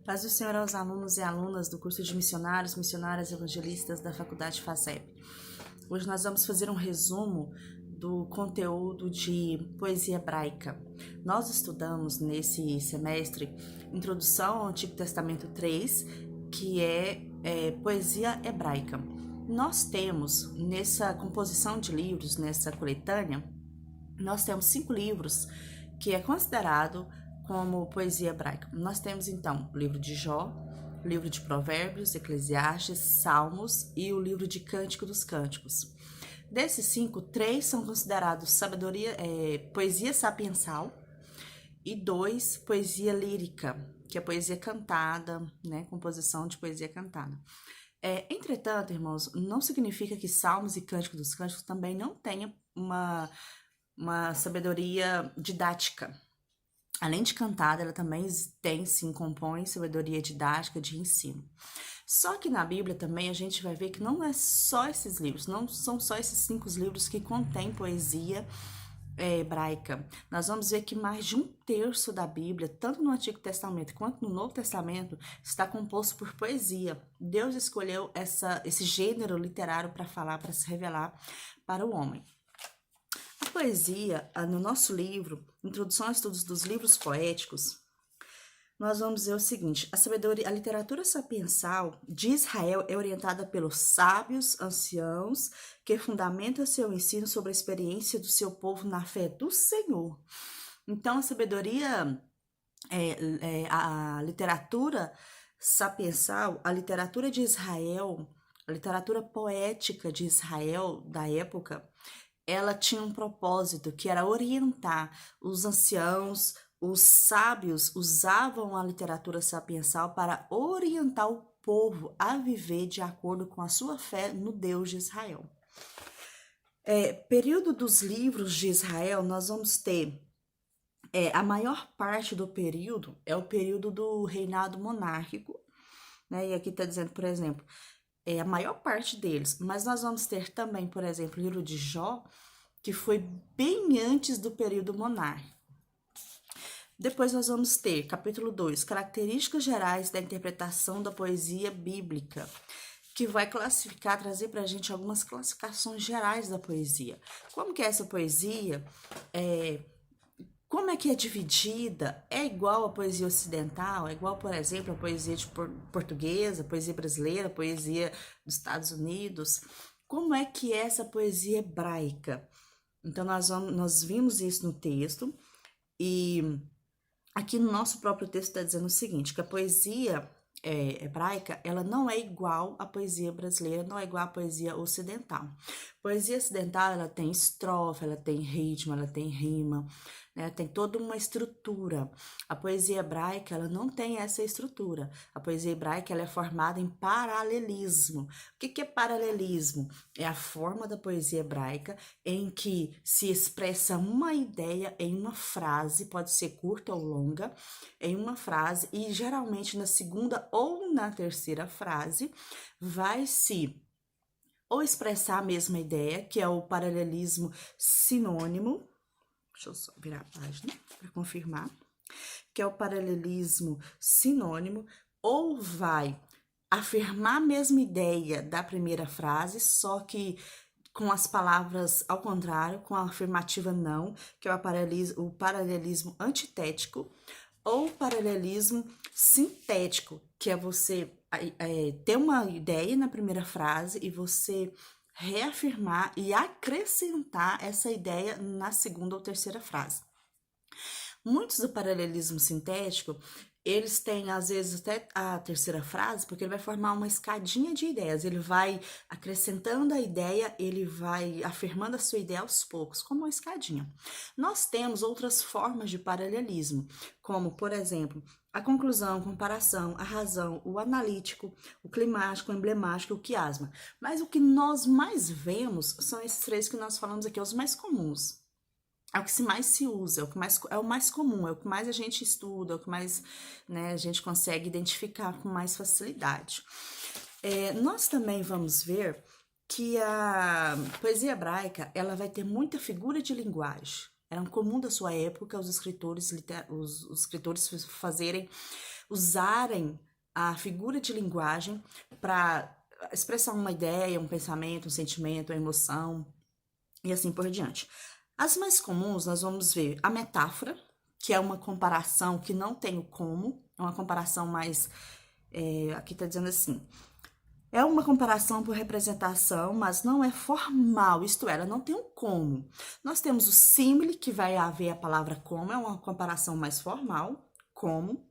Paz do Senhor aos alunos e alunas do curso de missionários, missionárias evangelistas da Faculdade FASEB. Hoje nós vamos fazer um resumo do conteúdo de poesia hebraica. Nós estudamos nesse semestre Introdução ao Antigo Testamento 3, que é poesia hebraica. Nós temos nessa composição de livros, nessa coletânea, nós temos 5 livros que é considerado como poesia hebraica. Nós temos então o livro de Jó, o livro de Provérbios, Eclesiastes, Salmos e o livro de Cântico dos Cânticos. Desses 5, 3 são considerados poesia sapiensal e 2 poesia lírica, que é poesia cantada, né, composição de poesia cantada. Entretanto, irmãos, não significa que Salmos e Cântico dos Cânticos também não tenham uma sabedoria didática. Além de cantada, ela também compõe sabedoria didática de ensino. Só que na Bíblia também a gente vai ver que não é só esses livros, não são só esses 5 livros que contêm poesia hebraica. Nós vamos ver que mais de 1/3 da Bíblia, tanto no Antigo Testamento quanto no Novo Testamento, está composto por poesia. Deus escolheu esse gênero literário para falar, para se revelar para o homem. A poesia, no nosso livro, Introdução a Estudos dos Livros Poéticos, nós vamos ver o seguinte: a literatura sapiensal de Israel é orientada pelos sábios, anciãos, que fundamentam seu ensino sobre a experiência do seu povo na fé do Senhor. Então, a sabedoria, a literatura sapiensal, a literatura de Israel, a literatura poética de Israel da época, ela tinha um propósito, que era orientar os anciãos. Os sábios usavam a literatura sapiensal para orientar o povo a viver de acordo com a sua fé no Deus de Israel. Período dos livros de Israel, nós vamos ter a maior parte do período é o período do reinado monárquico, né? E aqui está dizendo, por exemplo, a maior parte deles, mas nós vamos ter também, por exemplo, o livro de Jó, que foi bem antes do período monárquico. Depois nós vamos ter, capítulo 2, características gerais da interpretação da poesia bíblica, que vai classificar, trazer para a gente algumas classificações gerais da poesia. Como que é essa poesia? Como é que é dividida? É igual à poesia ocidental? É igual, por exemplo, à poesia portuguesa, poesia brasileira, poesia dos Estados Unidos? Como é que é essa poesia hebraica? Então, nós vimos isso no texto e aqui no nosso próprio texto está dizendo o seguinte, que a poesia hebraica, ela não é igual à poesia brasileira, não é igual à poesia ocidental. Poesia ocidental, ela tem estrofe, ela tem ritmo, ela tem rima, né? Tem toda uma estrutura. A poesia hebraica, ela não tem essa estrutura. A poesia hebraica, ela é formada em paralelismo. O que é paralelismo? É a forma da poesia hebraica em que se expressa uma ideia em uma frase, pode ser curta ou longa, em uma frase, e geralmente na segunda ou na terceira frase vai se ou expressar a mesma ideia, que é o paralelismo sinônimo. Deixa eu só virar a página para confirmar. Que é o paralelismo sinônimo, ou vai afirmar a mesma ideia da primeira frase, só que com as palavras ao contrário, com a afirmativa não, que é o paralelismo antitético, ou paralelismo sintético, que é você ter uma ideia na primeira frase e você reafirmar e acrescentar essa ideia na segunda ou terceira frase. Muitos do paralelismo sintético, eles têm, às vezes, até a terceira frase, porque ele vai formar uma escadinha de ideias, ele vai acrescentando a ideia, ele vai afirmando a sua ideia aos poucos, como uma escadinha. Nós temos outras formas de paralelismo, como, por exemplo, a conclusão, a comparação, a razão, o analítico, o climático, o emblemático e o quiasma. Mas o que nós mais vemos são esses 3 que nós falamos aqui, os mais comuns. É o que mais se usa, é o mais comum, é o que mais a gente estuda, é o que mais, né, a gente consegue identificar com mais facilidade. Nós também vamos ver que a poesia hebraica, ela vai ter muita figura de linguagem. Era comum da sua época os escritores fazerem usarem a figura de linguagem para expressar uma ideia, um pensamento, um sentimento, uma emoção e assim por diante. As mais comuns, nós vamos ver a metáfora, que é uma comparação que não tem o como, é uma comparação mais, aqui está dizendo assim, é uma comparação por representação, mas não é formal, isto é, ela não tem um como. Nós temos o símile, que vai haver a palavra como, é uma comparação mais formal, como.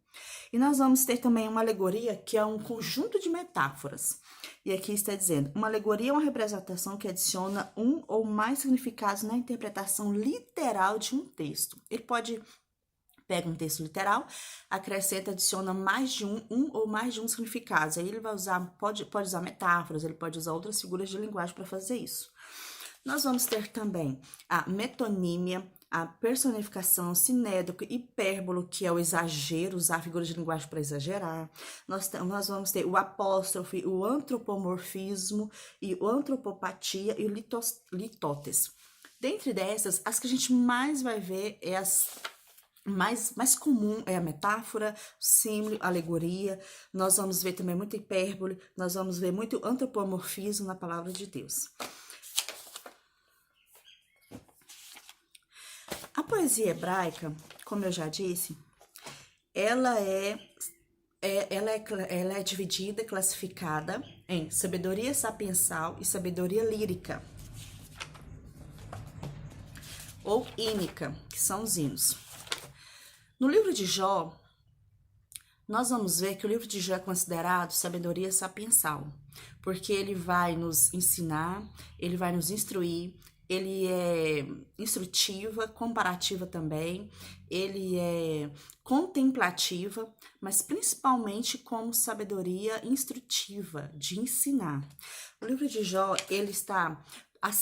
E nós vamos ter também uma alegoria, que é um conjunto de metáforas. E aqui está dizendo, uma alegoria é uma representação que adiciona um ou mais significados na interpretação literal de um texto. Ele pode pega um texto literal, acrescenta, adiciona mais de um ou mais de um significados. Aí ele vai usar, pode usar metáforas, ele pode usar outras figuras de linguagem para fazer isso. Nós vamos ter também a metonímia, a personificação, sinédrico, hipérbolo, que é o exagero, usar figuras de linguagem para exagerar. Nós vamos ter o apóstrofe, o antropomorfismo, e o antropopatia e o litótes. Dentre dessas, as que a gente mais vai ver é as mais comum é a metáfora, símbolo, alegoria. Nós vamos ver também muito hipérbole, nós vamos ver muito antropomorfismo na palavra de Deus. A poesia hebraica, como eu já disse, ela é dividida, classificada em sabedoria sapiensal e sabedoria lírica, ou ínica, que são os hinos. No livro de Jó, nós vamos ver que o livro de Jó é considerado sabedoria sapiensal, porque ele vai nos ensinar, ele vai nos instruir, ele é instrutiva, comparativa também, ele é contemplativa, mas principalmente como sabedoria instrutiva, de ensinar. O livro de Jó, ele está,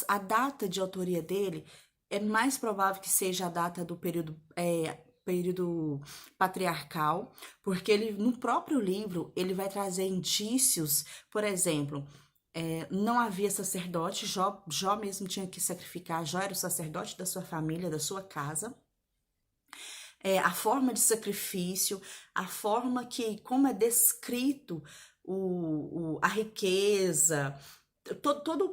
a data de autoria dele é mais provável que seja a data do período patriarcal, porque ele, no próprio livro, ele vai trazer indícios, por exemplo, não havia sacerdote, Jó mesmo tinha que sacrificar, Jó era o sacerdote da sua família, da sua casa. A forma de sacrifício, a forma que, como é descrito a riqueza, todo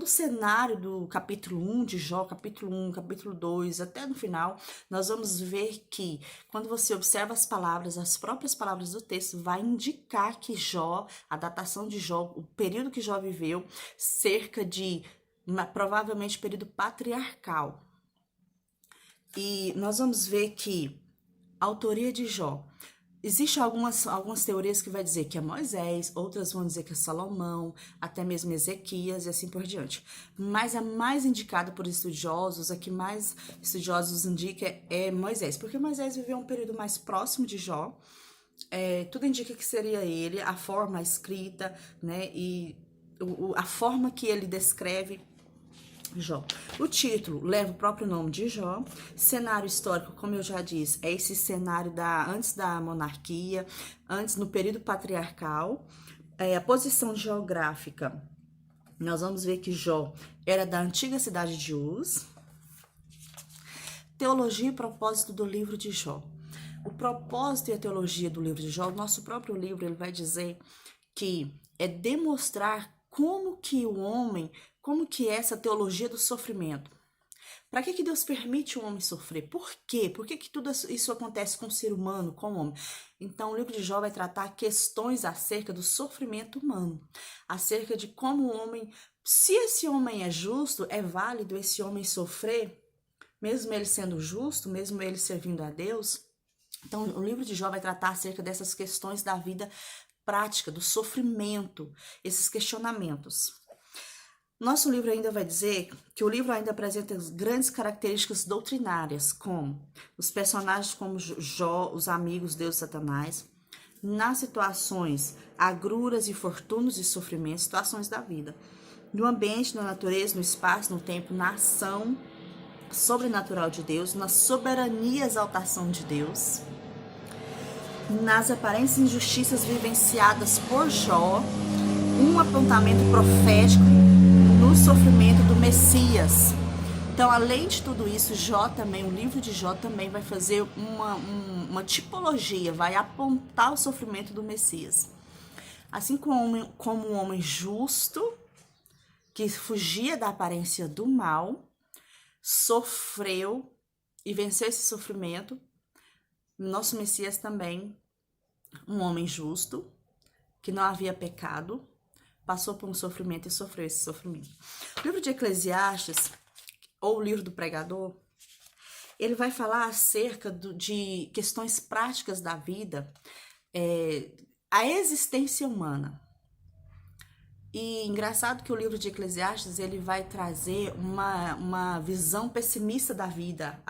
o cenário do capítulo 1 de Jó, capítulo 1, capítulo 2, até no final, nós vamos ver que, quando você observa as palavras, as próprias palavras do texto, vai indicar que Jó, a datação de Jó, o período que Jó viveu, cerca de, provavelmente, período patriarcal. E nós vamos ver que a autoria de Jó, existem algumas teorias que vai dizer que é Moisés, outras vão dizer que é Salomão, até mesmo Ezequias e assim por diante. Mas a mais indicada por estudiosos, a que mais estudiosos indicam é Moisés, porque Moisés viveu um período mais próximo de Jó, tudo indica que seria ele, a forma escrita, né, e a forma que ele descreve Jó. O título leva o próprio nome de Jó. Cenário histórico, como eu já disse, é esse cenário antes da monarquia, antes no período patriarcal. A posição geográfica, nós vamos ver que Jó era da antiga cidade de Uz. Teologia e propósito do livro de Jó. O propósito e a teologia do livro de Jó, o nosso próprio livro, ele vai dizer que é demonstrar como que é essa teologia do sofrimento. Para que Deus permite o homem sofrer? Por quê? Por que tudo isso acontece com o ser humano, com o homem? Então, o livro de Jó vai tratar questões acerca do sofrimento humano, acerca de como o homem, se esse homem é justo, é válido esse homem sofrer, mesmo ele sendo justo, mesmo ele servindo a Deus. Então, o livro de Jó vai tratar acerca dessas questões da vida prática, do sofrimento, esses questionamentos. Nosso livro ainda vai dizer que o livro ainda apresenta grandes características doutrinárias, como os personagens como Jó, os amigos, Deus e Satanás, nas situações agruras, infortúnios e sofrimentos, situações da vida, no ambiente, na natureza, no espaço, no tempo, na ação sobrenatural de Deus, na soberania e exaltação de Deus, nas aparentes injustiças vivenciadas por Jó, um apontamento profético no sofrimento do Messias. Então, além de tudo isso, Jó também, o livro de Jó também vai fazer uma tipologia, vai apontar o sofrimento do Messias. Assim como um homem justo, que fugia da aparência do mal, sofreu e venceu esse sofrimento, nosso Messias também, um homem justo, que não havia pecado, passou por um sofrimento e sofreu esse sofrimento. O livro de Eclesiastes, ou o livro do pregador, ele vai falar acerca de questões práticas da vida, a existência humana. E engraçado que o livro de Eclesiastes, ele vai trazer uma visão pessimista da vida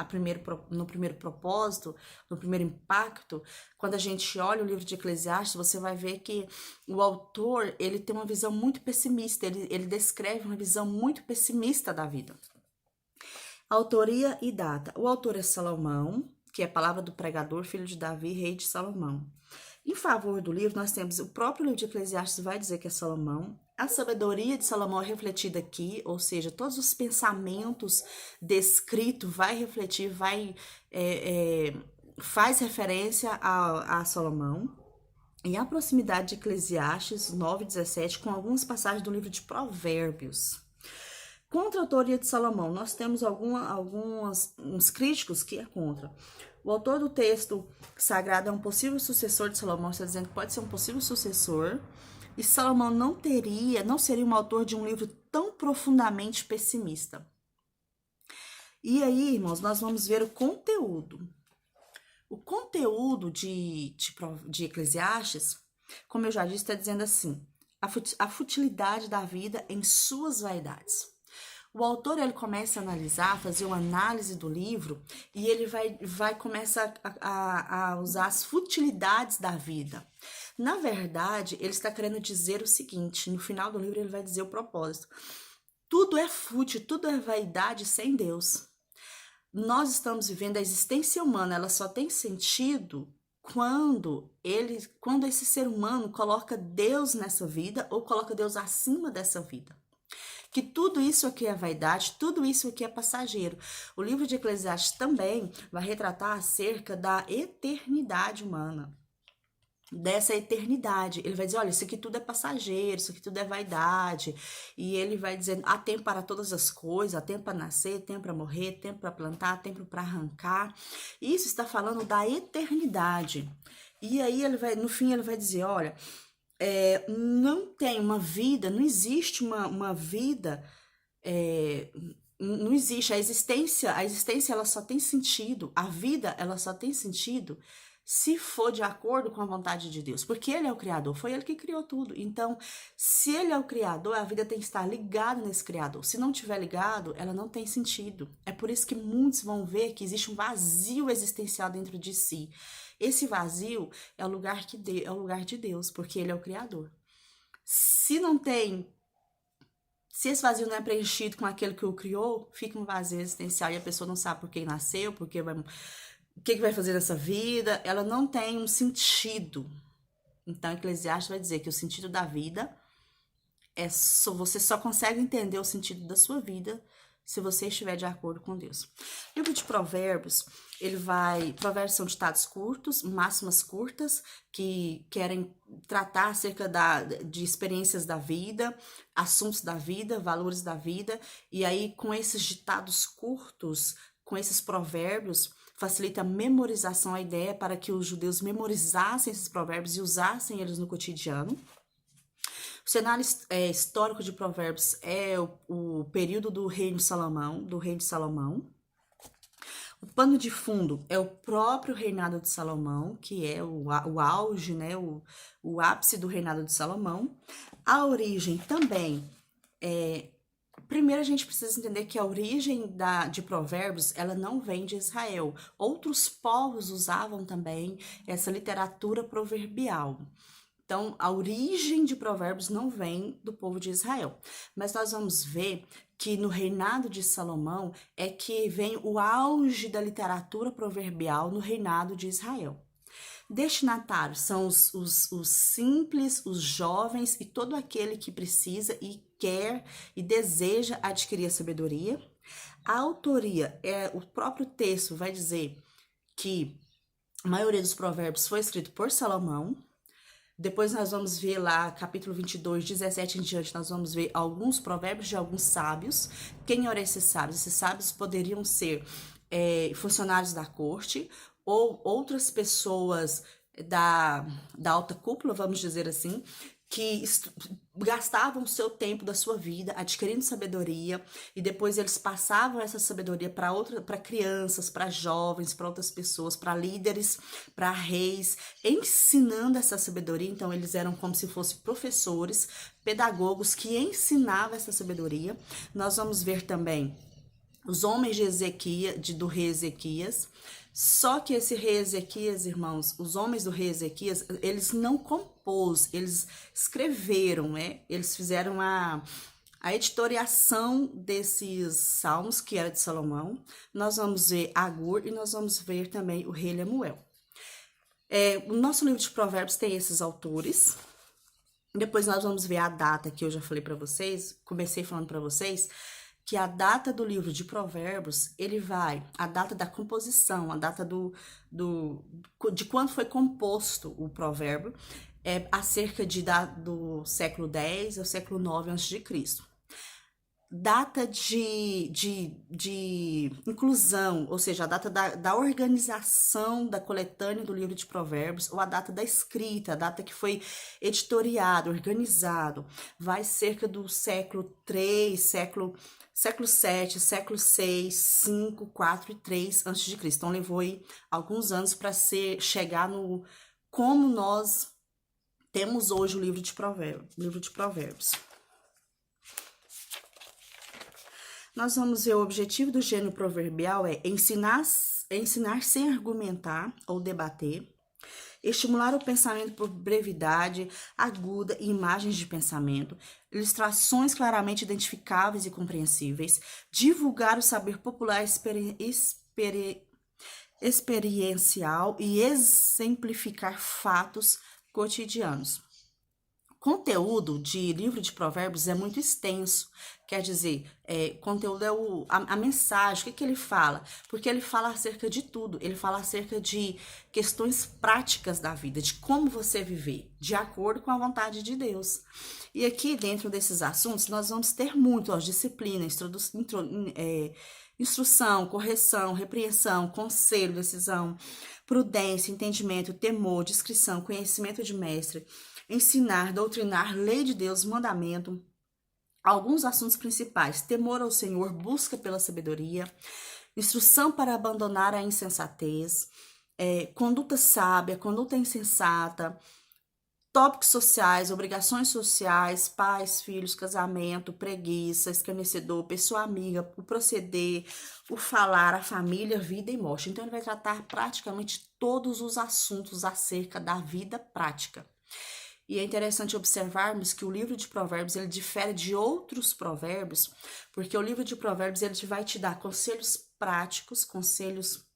no primeiro propósito, no primeiro impacto. Quando a gente olha o livro de Eclesiastes, você vai ver que o autor, ele tem uma visão muito pessimista, ele descreve uma visão muito pessimista da vida. Autoria e data. O autor é Salomão, que é a palavra do pregador, filho de Davi, rei de Salomão. Em favor do livro, nós temos o próprio livro de Eclesiastes vai dizer que é Salomão. A sabedoria de Salomão é refletida aqui, ou seja, todos os pensamentos descritos vai refletir, faz referência a Salomão. E a proximidade de Eclesiastes 9:17 com algumas passagens do livro de Provérbios. Contra a autoria de Salomão, nós temos uns críticos que é contra. O autor do texto sagrado é um possível sucessor de Salomão, está dizendo que pode ser um possível sucessor, e Salomão não seria um autor de um livro tão profundamente pessimista. E aí, irmãos, nós vamos ver o conteúdo. O conteúdo de Eclesiastes, como eu já disse, está dizendo assim, a futilidade da vida em suas vaidades. O autor, ele começa a analisar, fazer uma análise do livro, e ele vai começar a usar as futilidades da vida. Na verdade, ele está querendo dizer o seguinte, no final do livro ele vai dizer o propósito. Tudo é fútil, tudo é vaidade sem Deus. Nós estamos vivendo a existência humana, ela só tem sentido quando esse ser humano coloca Deus nessa vida ou coloca Deus acima dessa vida. Que tudo isso aqui é vaidade, tudo isso aqui é passageiro. O livro de Eclesiastes também vai retratar acerca da eternidade humana, dessa eternidade. Ele vai dizer, olha, isso aqui tudo é passageiro, isso aqui tudo é vaidade. E ele vai dizer, há tempo para todas as coisas, há tempo para nascer, tempo para morrer, tempo para plantar, tempo para arrancar. Isso está falando da eternidade. E aí no fim ele vai dizer, olha, não tem uma vida, não existe uma vida, não existe a existência ela só tem sentido, a vida ela só tem sentido se for de acordo com a vontade de Deus, porque Ele é o Criador, foi Ele que criou tudo. Então, se Ele é o Criador, a vida tem que estar ligada nesse Criador. Se não tiver ligado, ela não tem sentido. É por isso que muitos vão ver que existe um vazio existencial dentro de si. Esse vazio é o lugar de Deus, porque Ele é o Criador. Se esse vazio não é preenchido com aquele que o criou, fica um vazio existencial e a pessoa não sabe por que nasceu, o que vai fazer nessa vida, ela não tem um sentido. Então, Eclesiastes vai dizer que o sentido da vida você só consegue entender o sentido da sua vida se você estiver de acordo com Deus. O livro de Provérbios, Provérbios são ditados curtos, máximas curtas, que querem tratar acerca de experiências da vida, assuntos da vida, valores da vida, e aí com esses ditados curtos, com esses provérbios, facilita a memorização, a ideia para que os judeus memorizassem esses provérbios e usassem eles no cotidiano. O cenário histórico de Provérbios é o período do reino de Salomão. O pano de fundo é o próprio reinado de Salomão, que é o auge, né, o ápice do reinado de Salomão. A origem também primeiro a gente precisa entender que a origem de Provérbios, ela não vem de Israel. Outros povos usavam também essa literatura proverbial. Então, a origem de Provérbios não vem do povo de Israel. Mas nós vamos ver que no reinado de Salomão é que vem o auge da literatura proverbial no reinado de Israel. Destinatários são os simples, os jovens e todo aquele que precisa e quer e deseja adquirir a sabedoria. A autoria, o próprio texto vai dizer que A maioria dos provérbios foi escrito por Salomão. Depois nós vamos ver lá, capítulo 22, 17 em diante, nós vamos ver alguns provérbios de alguns sábios. Quem eram esses sábios? Esses sábios poderiam ser funcionários da corte ou outras pessoas da alta cúpula, vamos dizer assim, que gastavam o seu tempo da sua vida adquirindo sabedoria e depois eles passavam essa sabedoria para crianças, para jovens, para outras pessoas, para líderes, para reis, ensinando essa sabedoria. Então eles eram como se fossem professores, pedagogos que ensinavam essa sabedoria. Nós vamos ver também os homens de Ezequias, do rei Ezequias. Só que esse rei Ezequias, irmãos, os homens do rei Ezequias, eles não compôs, eles escreveram, né? Eles fizeram a editoriação desses salmos, que era de Salomão. Nós vamos ver Agur e nós vamos ver também o rei Lemuel. O nosso livro de Provérbios tem esses autores. Depois nós vamos ver a data que eu já falei para vocês, comecei falando para vocês, que a data do livro de Provérbios, a data da composição, a data de quando foi composto o provérbio, é acerca do século X ao século IX a.C. Data de inclusão, ou seja, a data da organização da coletânea do livro de Provérbios, ou a data da escrita, a data que foi editoriado, organizado, vai cerca do século III, século VII, século VI, V, IV e III a.C. Então levou aí alguns anos para chegar no como nós temos hoje o livro de Provérbios. Nós vamos ver o objetivo do gênero proverbial é ensinar sem argumentar ou debater, estimular o pensamento por brevidade aguda e imagens de pensamento, ilustrações claramente identificáveis e compreensíveis, divulgar o saber popular experiencial e exemplificar fatos cotidianos. O conteúdo de livro de Provérbios é muito extenso, quer dizer, conteúdo é a mensagem, o que ele fala? Porque ele fala acerca de tudo, ele fala acerca de questões práticas da vida, de como você viver, de acordo com a vontade de Deus. E aqui, dentro desses assuntos, nós vamos ter muito, disciplina, instrução, correção, repreensão, conselho, decisão, prudência, entendimento, temor, discrição, conhecimento de mestre, ensinar, doutrinar, lei de Deus, mandamento. Alguns assuntos principais: temor ao Senhor, busca pela sabedoria, instrução para abandonar a insensatez, conduta sábia, conduta insensata, tópicos sociais, obrigações sociais, pais, filhos, casamento, preguiça, escarnecedor, pessoa amiga, o proceder, o falar, a família, vida e morte. Então ele vai tratar praticamente todos os assuntos acerca da vida prática. E é interessante observarmos que o livro de Provérbios, ele difere de outros provérbios, porque o livro de Provérbios, ele vai te dar conselhos práticos, conselhos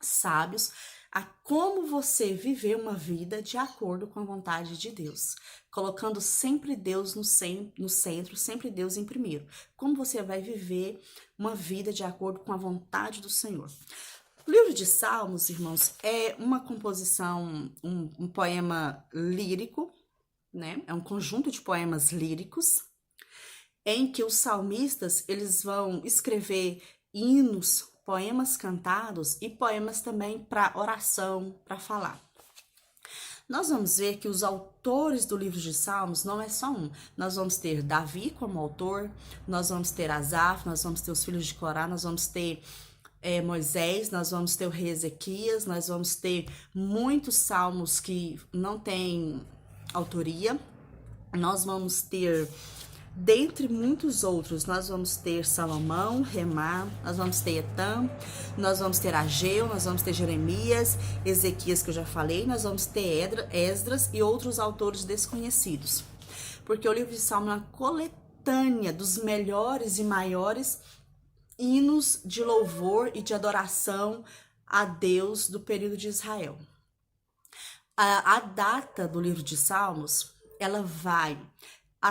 sábios, a como você viver uma vida de acordo com a vontade de Deus, colocando sempre Deus no centro, sempre Deus em primeiro. Como você vai viver uma vida de acordo com a vontade do Senhor. O livro de Salmos, irmãos, é uma composição, um poema lírico, né? É um conjunto de poemas líricos em que os salmistas eles vão escrever hinos, poemas cantados e poemas também para oração, para falar. Nós vamos ver que os autores do livro de Salmos não é só um. Nós vamos ter Davi como autor, nós vamos ter Asaf, nós vamos ter os filhos de Corá, nós vamos ter Moisés, nós vamos ter o rei Ezequias, nós vamos ter muitos salmos que não têm autoria. Nós vamos ter, dentre muitos outros, nós vamos ter Salomão, Remá, nós vamos ter Etam, nós vamos ter Ageu, nós vamos ter Jeremias, Ezequias, que eu já falei, nós vamos ter Esdras e outros autores desconhecidos. Porque o livro de Salmo é uma coletânea dos melhores e maiores hinos de louvor e de adoração a Deus do período de Israel. A data do livro de Salmos, ela vai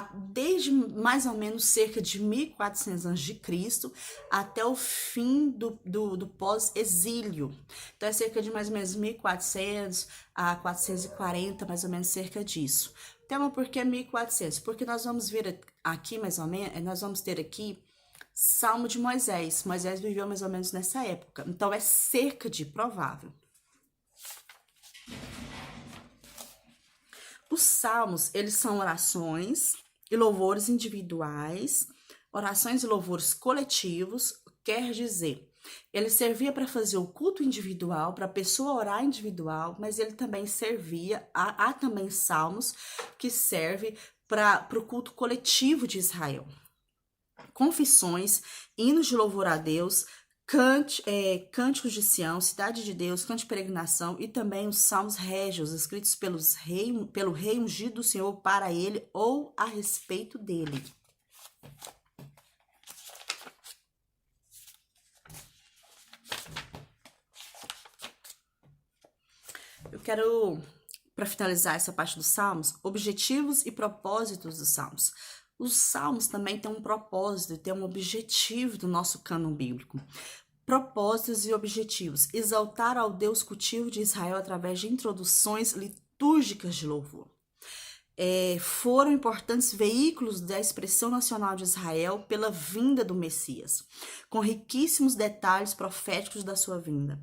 desde mais ou menos cerca de 1400 a.C. até o fim do pós-exílio. Então é cerca de mais ou menos 1400 a 440, mais ou menos cerca disso. Tema por que 1400? Porque nós vamos ver aqui mais ou menos, nós vamos ter aqui Salmo de Moisés. Moisés viveu mais ou menos nessa época. Então é cerca de provável. Os salmos, eles são orações e louvores individuais, orações e louvores coletivos, quer dizer, ele servia para fazer o culto individual, para a pessoa orar individual, mas ele também servia, há também salmos que servem para o culto coletivo de Israel. Confissões, hinos de louvor a Deus, cânticos de Sião, cidade de Deus, canto de peregrinação e também os salmos régios, escritos pelo rei ungido do Senhor para ele ou a respeito dele. Eu quero, para finalizar essa parte dos salmos, objetivos e propósitos dos salmos. Os salmos também têm um propósito, têm um objetivo do nosso cânon bíblico. Propósitos e objetivos. Exaltar ao Deus cultivo de Israel através de introduções litúrgicas de louvor. Foram importantes veículos da expressão nacional de Israel pela vinda do Messias, com riquíssimos detalhes proféticos da sua vinda.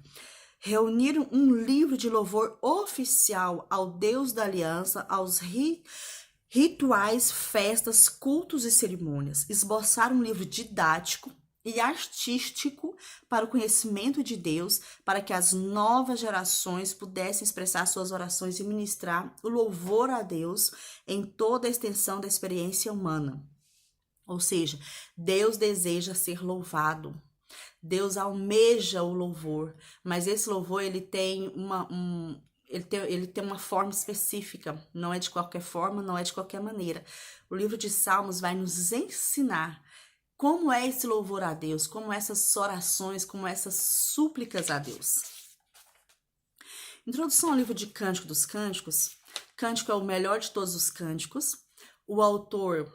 Reuniram um livro de louvor oficial ao Deus da aliança, aos rituais, festas, cultos e cerimônias. Esboçaram um livro didático e artístico para o conhecimento de Deus, para que as novas gerações pudessem expressar suas orações e ministrar o louvor a Deus em toda a extensão da experiência humana. Ou seja, Deus deseja ser louvado. Deus almeja o louvor, mas esse louvor ele tem uma forma específica, não é de qualquer forma, não é de qualquer maneira. O livro de Salmos vai nos ensinar como é esse louvor a Deus, como essas orações, como essas súplicas a Deus. Introdução ao livro de Cântico dos Cânticos. Cântico é o melhor de todos os cânticos. O autor,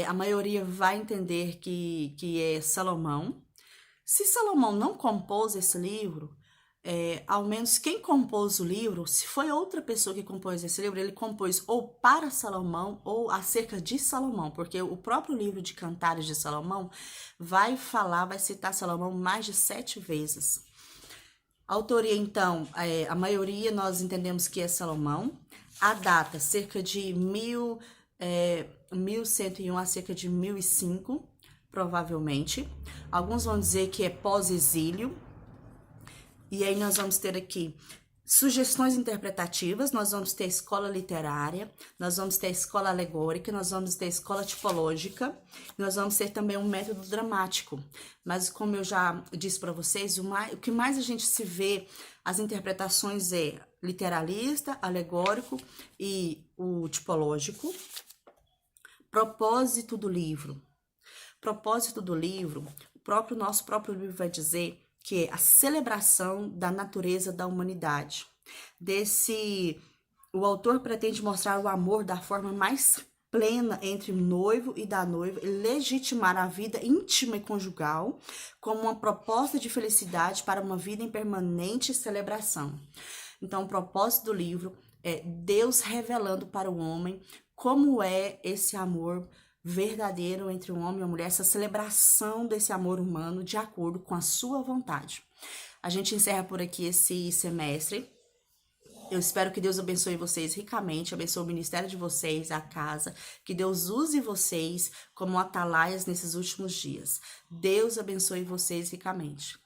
a maioria vai entender que é Salomão. Se Salomão não compôs esse livro, ao menos quem compôs o livro, se foi outra pessoa que compôs esse livro, ele compôs ou para Salomão ou acerca de Salomão, porque o próprio livro de Cantares de Salomão vai citar Salomão mais de 7 vezes. A autoria, então, a maioria nós entendemos que é Salomão. A data, cerca de 1101 a cerca de 1005, provavelmente. Alguns vão dizer que é pós-exílio. E aí nós vamos ter aqui sugestões interpretativas, nós vamos ter a escola literária, nós vamos ter a escola alegórica, nós vamos ter a escola tipológica, nós vamos ter também um método dramático. Mas como eu já disse para vocês, o que mais a gente se vê, as interpretações é literalista, alegórico e o tipológico. Propósito do livro. Propósito do livro, nosso próprio livro vai dizer que é a celebração da natureza da humanidade. O autor pretende mostrar o amor da forma mais plena entre o noivo e da noiva e legitimar a vida íntima e conjugal como uma proposta de felicidade para uma vida em permanente celebração. Então, o propósito do livro é Deus revelando para o homem como é esse amor verdadeiro entre um homem e uma mulher, essa celebração desse amor humano de acordo com a sua vontade. A gente encerra por aqui esse semestre. Eu espero que Deus abençoe vocês ricamente, abençoe o ministério de vocês, a casa, que Deus use vocês como atalaias nesses últimos dias. Deus abençoe vocês ricamente.